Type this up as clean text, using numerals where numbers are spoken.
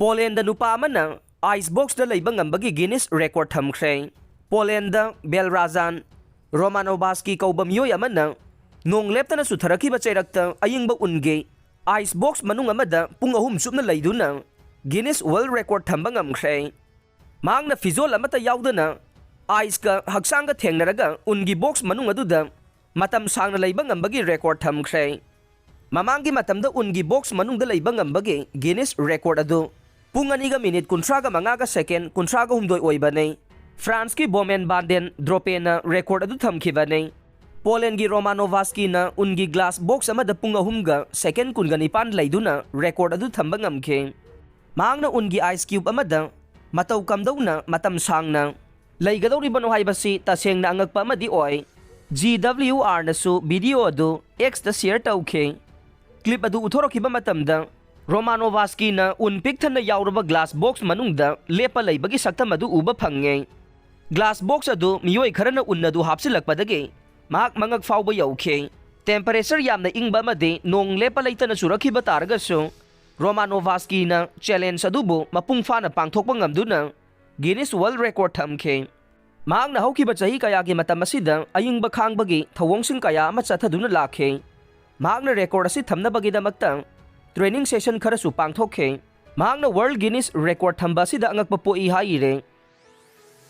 Poland nupa amana icebox da leiba ngambagi Guinness record thamkhre. Poland Belrazan Romanovsky kauba miyoy amana nong leptana sutharaki ba chairakta ayingba unge icebox manung amada pung ahum supna leiduna Guinness World Record thamba ngamkhre. Mangna fizol amata yaudana ice ka haksang ka thengnaraga ungi box manung aduda matam sangna leiba ngambagi record thamkhre. Mamangi matamda ungi box manungda leiba ngambagi Guinness record adu Punganiga minute kuntraga mangaga second kuntraga humdoi oibane. France ki Bomen Banden Dropena record adu thamkhibane. Poland gi Romanovsky na ungi glass box amada punga humga second kunganipan laiduna record adu thamba ngamkhe. Mangna ungi ice cube amada mataw kamdawna matam sangna. Laigadaw ribano haibasi tasengna angagpa amadi oy. GWR na su video adu X da share tawkhe. Clip adu uthorokiba matamda Romanovsky na unpik thana yauraba glass box manungda lepa leibagi saktam adu uba phange. Glass box adu miyoy kharana unnadu hapsilakpadagi mahak mangag fawba yaukhe. Temperature yamna ingba amadi nong lepa leitana surakhiba taragasu Romanovsky na challenge adubu mapungfa na pangthokpa ngamduna Guinness World Record thamkhe. Mahak na hawkiba chahi kayagi matam asida ayingba khangbagi thawongsin kaya ama chathaduna lakhe. Mahak na record asi thamnabagidamagta training session kharasu pangthokhe. Mahakna World Guinness Record thamba sida angakpa po ihaire.